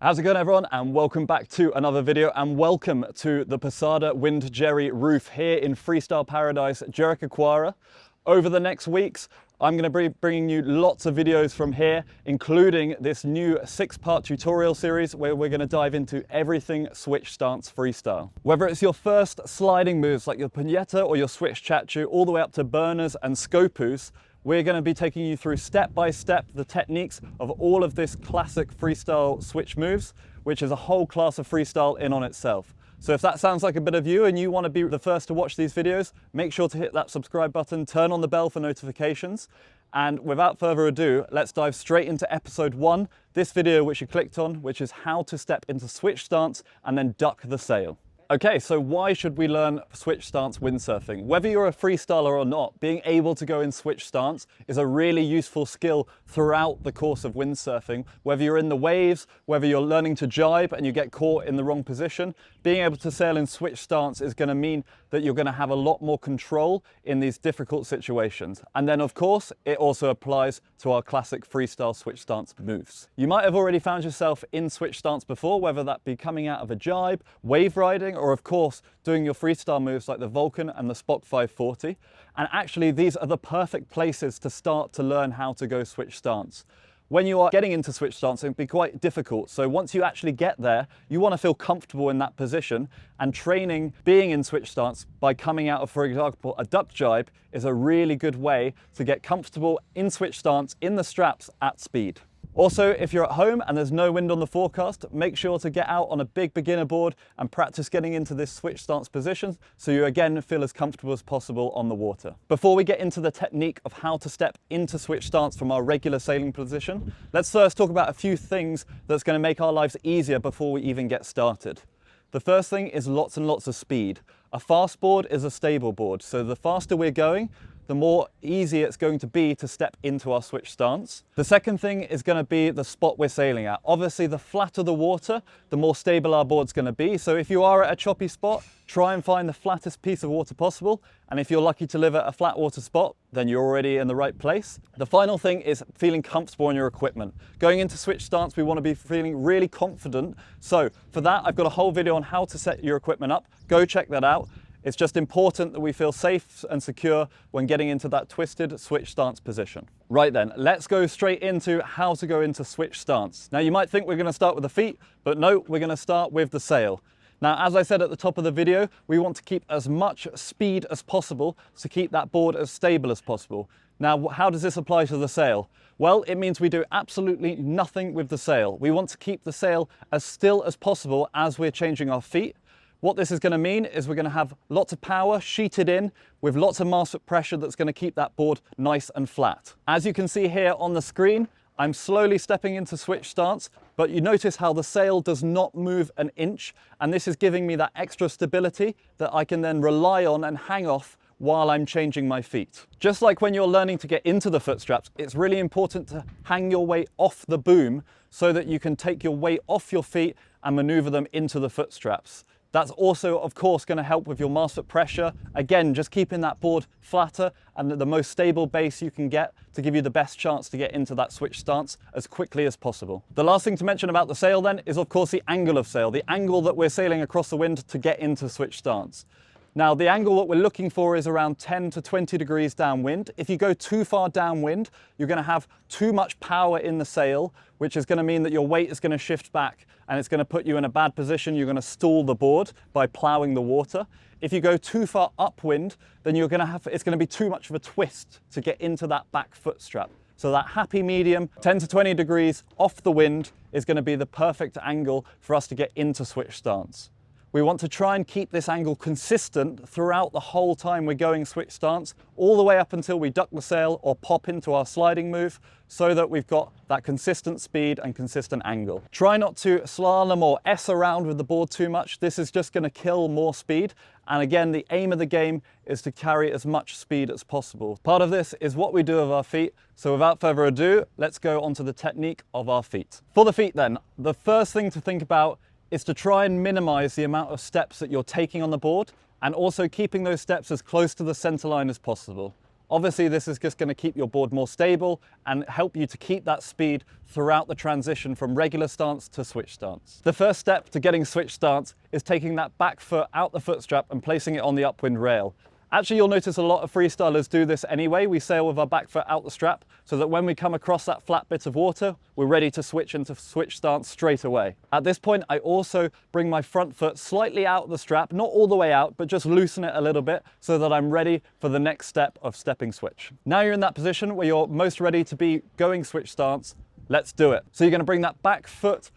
How's it going, everyone, and welcome back to another video, and welcome to the Posada Wind Jerry roof here in Freestyle Paradise, Jericoacoara. Over the next weeks, I'm going to be bringing you lots of videos from here, including this new 6-part tutorial series where we're going to dive into everything switch stance freestyle. Whether it's your first sliding moves like your puñeta or your switch chachu, all the way up to burners and scopus, we're going to be taking you through step by step the techniques of all of this classic freestyle switch moves, which is a whole class of freestyle in on itself. So if that sounds like a bit of you and you want to be the first to watch these videos, make sure to hit that subscribe button, turn on the bell for notifications. And without further ado, let's dive straight into episode 1, this video which you clicked on, which is how to step into switch stance and then duck the sail. Okay, so why should we learn switch stance windsurfing? Whether you're a freestyler or not, being able to go in switch stance is a really useful skill throughout the course of windsurfing. Whether you're in the waves, whether you're learning to jibe and you get caught in the wrong position, being able to sail in switch stance is going to mean that you're going to have a lot more control in these difficult situations. And then, of course, it also applies to our classic freestyle switch stance moves. You might have already found yourself in switch stance before, whether that be coming out of a jibe, wave riding, or of course doing your freestyle moves like the Vulcan and the Spock 540. And actually these are the perfect places to start to learn how to go switch stance. When you are getting into switch stance, it can be quite difficult. So once you actually get there, you want to feel comfortable in that position, and training being in switch stance by coming out of, for example, a duck jibe is a really good way to get comfortable in switch stance in the straps at speed. Also, if you're at home and there's no wind on the forecast, make sure to get out on a big beginner board and practice getting into this switch stance position so you again feel as comfortable as possible on the water. Before we get into the technique of how to step into switch stance from our regular sailing position, let's first talk about a few things that's going to make our lives easier before we even get started. The first thing is lots and lots of speed. A fast board is a stable board, so the faster we're going, the more easy it's going to be to step into our switch stance. The second thing is going to be the spot we're sailing at. Obviously, the flatter the water, the more stable our board's going to be. So if you are at a choppy spot, try and find the flattest piece of water possible. And if you're lucky to live at a flat water spot, then you're already in the right place. The final thing is feeling comfortable in your equipment. Going into switch stance, we want to be feeling really confident. So for that, I've got a whole video on how to set your equipment up. Go check that out. It's just important that we feel safe and secure when getting into that twisted switch stance position. Right then, let's go straight into how to go into switch stance. Now you might think we're going to start with the feet, but no, we're going to start with the sail. Now, as I said at the top of the video, we want to keep as much speed as possible to keep that board as stable as possible. Now, how does this apply to the sail? Well, it means we do absolutely nothing with the sail. We want to keep the sail as still as possible as we're changing our feet. What this is going to mean is we're going to have lots of power sheeted in with lots of mass foot pressure that's going to keep that board nice and flat. As you can see here on the screen, I'm slowly stepping into switch stance, but you notice how the sail does not move an inch, and this is giving me that extra stability that I can then rely on and hang off while I'm changing my feet. Just like when you're learning to get into the foot straps, it's really important to hang your weight off the boom so that you can take your weight off your feet and maneuver them into the foot straps. That's also, of course, going to help with your mass foot pressure. Again, just keeping that board flatter and the most stable base you can get to give you the best chance to get into that switch stance as quickly as possible. The last thing to mention about the sail then is, of course, the angle of sail, the angle that we're sailing across the wind to get into switch stance. Now, the angle that we're looking for is around 10 to 20 degrees downwind. If you go too far downwind, you're going to have too much power in the sail, which is going to mean that your weight is going to shift back and it's going to put you in a bad position. You're going to stall the board by ploughing the water. If you go too far upwind, then it's going to be too much of a twist to get into that back foot strap. So that happy medium, 10 to 20 degrees off the wind, is going to be the perfect angle for us to get into switch stance. We want to try and keep this angle consistent throughout the whole time we're going switch stance, all the way up until we duck the sail or pop into our sliding move, so that we've got that consistent speed and consistent angle. Try not to slalom or S around with the board too much. This is just going to kill more speed. And again, the aim of the game is to carry as much speed as possible. Part of this is what we do with our feet. So without further ado, let's go on to the technique of our feet. For the feet then, the first thing to think about is to try and minimize the amount of steps that you're taking on the board, and also keeping those steps as close to the center line as possible. Obviously, this is just going to keep your board more stable and help you to keep that speed throughout the transition from regular stance to switch stance. The first step to getting switch stance is taking that back foot out the foot strap and placing it on the upwind rail. Actually, you'll notice a lot of freestylers do this anyway. We sail with our back foot out the strap so that when we come across that flat bit of water, we're ready to switch into switch stance straight away. At this point, I also bring my front foot slightly out of the strap, not all the way out, but just loosen it a little bit so that I'm ready for the next step of stepping switch. Now you're in that position where you're most ready to be going switch stance. Let's do it. So you're going to bring that back foot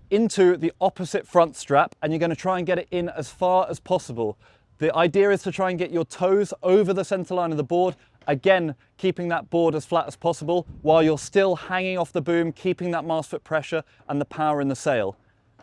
into the opposite front strap and you're going to try and get it in as far as possible. The idea is to try and get your toes over the center line of the board, again, keeping that board as flat as possible while you're still hanging off the boom, keeping that mast foot pressure and the power in the sail.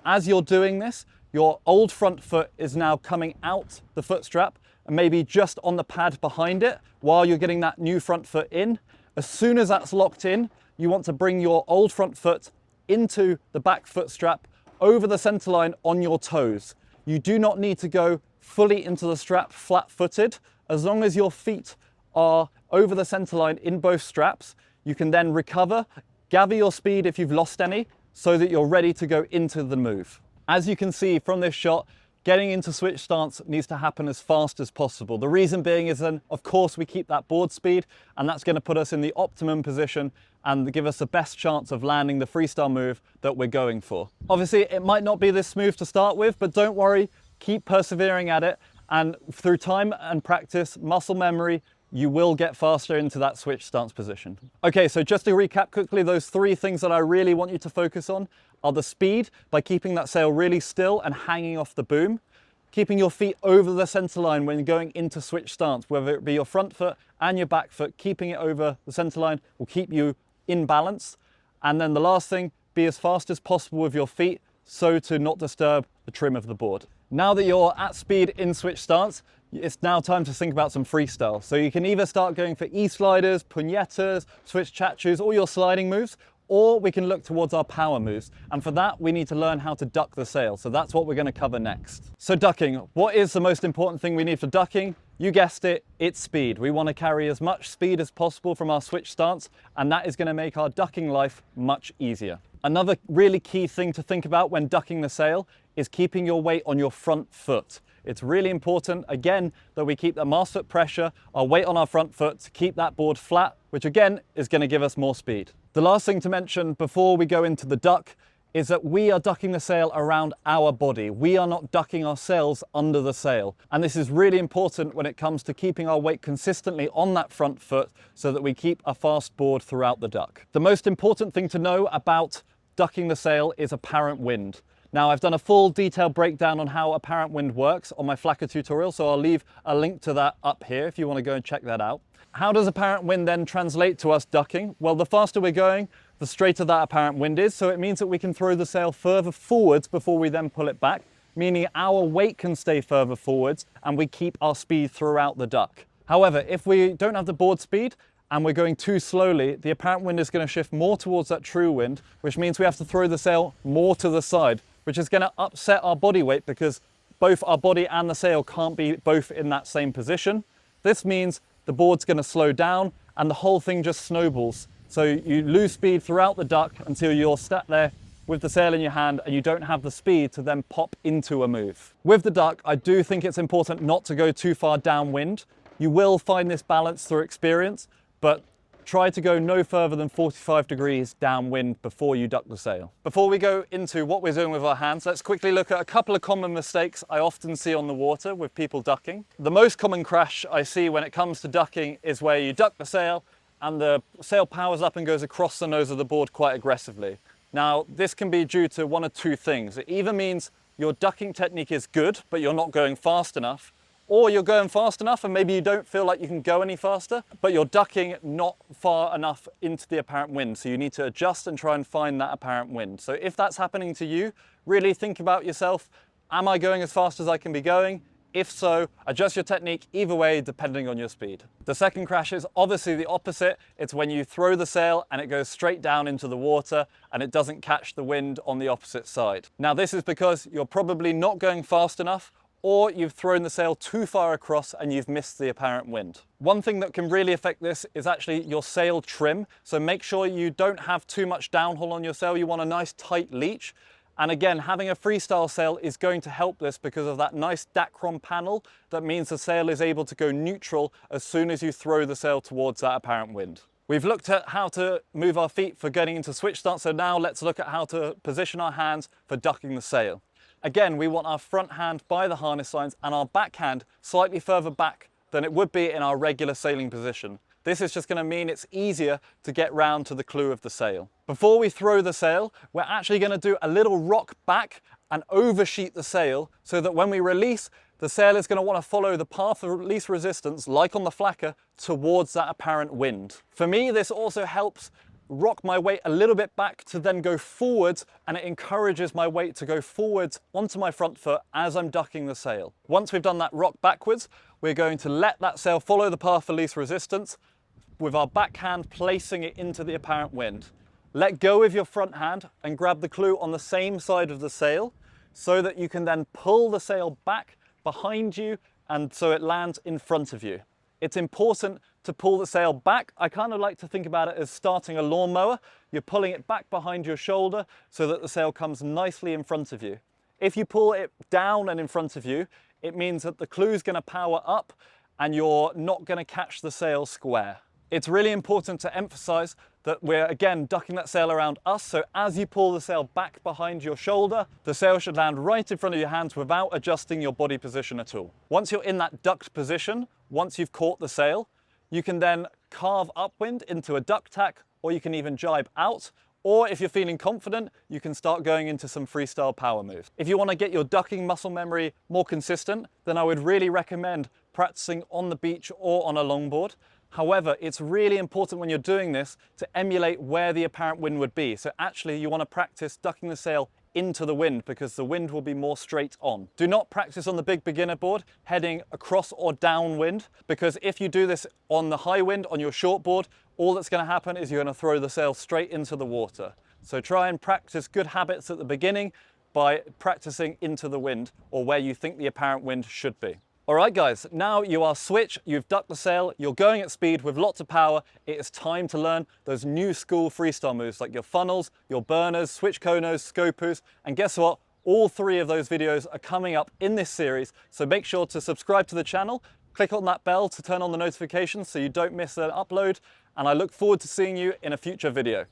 As you're doing this, your old front foot is now coming out the foot strap and maybe just on the pad behind it while you're getting that new front foot in. As soon as that's locked in, you want to bring your old front foot into the back foot strap over the center line on your toes. You do not need to go fully into the strap flat-footed. As long as your feet are over the center line in both straps, you can then recover, gather your speed if you've lost any, so that you're ready to go into the move. As you can see from this shot, getting into switch stance needs to happen as fast as possible. The reason being is then, of course, we keep that board speed, and that's going to put us in the optimum position and give us the best chance of landing the freestyle move that we're going for. Obviously, it might not be this smooth to start with, but don't worry, keep persevering at it, and through time and practice, muscle memory, you will get faster into that switch stance position. Okay, so just to recap quickly, those three things that I really want you to focus on are the speed, by keeping that sail really still and hanging off the boom, keeping your feet over the center line when going into switch stance, whether it be your front foot and your back foot, keeping it over the center line will keep you in balance. And then the last thing, be as fast as possible with your feet so to not disturb the trim of the board. Now that you're at speed in switch stance, it's now time to think about some freestyle. So you can either start going for E-sliders, puñetas, switch chachus, all your sliding moves, or we can look towards our power moves. And for that, we need to learn how to duck the sail. So that's what we're going to cover next. So ducking, what is the most important thing we need for ducking? You guessed it, it's speed. We want to carry as much speed as possible from our switch stance, and that is going to make our ducking life much easier. Another really key thing to think about when ducking the sail is keeping your weight on your front foot. It's really important, again, that we keep the mast foot pressure, our weight on our front foot to keep that board flat, which again is going to give us more speed. The last thing to mention before we go into the duck is that we are ducking the sail around our body. We are not ducking ourselves under the sail. And this is really important when it comes to keeping our weight consistently on that front foot so that we keep a fast board throughout the duck. The most important thing to know about ducking the sail is apparent wind. Now, I've done a full detailed breakdown on how apparent wind works on my Flacker tutorial, so I'll leave a link to that up here if you want to go and check that out. How does apparent wind then translate to us ducking? Well, the faster we're going, the straighter that apparent wind is, so it means that we can throw the sail further forwards before we then pull it back, meaning our weight can stay further forwards and we keep our speed throughout the duck. However, if we don't have the board speed and we're going too slowly, the apparent wind is going to shift more towards that true wind, which means we have to throw the sail more to the side, which is going to upset our body weight because both our body and the sail can't be both in that same position. This means the board's going to slow down and the whole thing just snowballs. So you lose speed throughout the duck until you're sat there with the sail in your hand and you don't have the speed to then pop into a move. With the duck, I do think it's important not to go too far downwind. You will find this balance through experience, but try to go no further than 45 degrees downwind before you duck the sail. Before we go into what we're doing with our hands, let's quickly look at a couple of common mistakes I often see on the water with people ducking. The most common crash I see when it comes to ducking is where you duck the sail and the sail powers up and goes across the nose of the board quite aggressively. Now, this can be due to one of two things. It either means your ducking technique is good, but you're not going fast enough, or you're going fast enough and maybe you don't feel like you can go any faster, but you're ducking not far enough into the apparent wind. So you need to adjust and try and find that apparent wind. So if that's happening to you, really think about yourself. Am I going as fast as I can be going? If so, adjust your technique either way, depending on your speed. The second crash is obviously the opposite. It's when you throw the sail and it goes straight down into the water and it doesn't catch the wind on the opposite side. Now, this is because you're probably not going fast enough, or you've thrown the sail too far across and you've missed the apparent wind. One thing that can really affect this is actually your sail trim. So make sure you don't have too much downhaul on your sail. You want a nice tight leech. And again, having a freestyle sail is going to help this because of that nice Dacron panel. That means the sail is able to go neutral as soon as you throw the sail towards that apparent wind. We've looked at how to move our feet for getting into switch stance, so now let's look at how to position our hands for ducking the sail. Again, we want our front hand by the harness lines and our back hand slightly further back than it would be in our regular sailing position. This is just going to mean it's easier to get round to the clew of the sail. Before we throw the sail, we're actually going to do a little rock back and oversheet the sail so that when we release, the sail is going to want to follow the path of least resistance, like on the flacker, towards that apparent wind. For me, this also helps rock my weight a little bit back to then go forwards, and it encourages my weight to go forwards onto my front foot as I'm ducking the sail. Once we've done that rock backwards, we're going to let that sail follow the path of least resistance with our backhand placing it into the apparent wind. Let go of your front hand and grab the clew on the same side of the sail so that you can then pull the sail back behind you and so it lands in front of you. It's important to pull the sail back. I kind of like to think about it as starting a lawnmower. You're pulling it back behind your shoulder so that the sail comes nicely in front of you. If you pull it down and in front of you, it means that the clew is going to power up and you're not going to catch the sail square. It's really important to emphasize that we're again ducking that sail around us, so as you pull the sail back behind your shoulder, the sail should land right in front of your hands without adjusting your body position at all. Once you're in that ducked position, once you've caught the sail, you can then carve upwind into a duck tack, or you can even jibe out, or if you're feeling confident, you can start going into some freestyle power moves. If you want to get your ducking muscle memory more consistent, then I would really recommend practicing on the beach or on a longboard. However, it's really important when you're doing this to emulate where the apparent wind would be. So actually you want to practice ducking the sail into the wind because the wind will be more straight on. Do not practice on the big beginner board heading across or downwind, because if you do this on the high wind on your short board, all that's going to happen is you're going to throw the sail straight into the water. So try and practice good habits at the beginning by practicing into the wind or where you think the apparent wind should be. All right guys, now you are switch, you've ducked the sail, you're going at speed with lots of power. It is time to learn those new school freestyle moves like your funnels, your burners, switch konos, scopus, and guess what? All three of those videos are coming up in this series, so make sure to subscribe to the channel, click on that bell to turn on the notifications so you don't miss an upload, and I look forward to seeing you in a future video.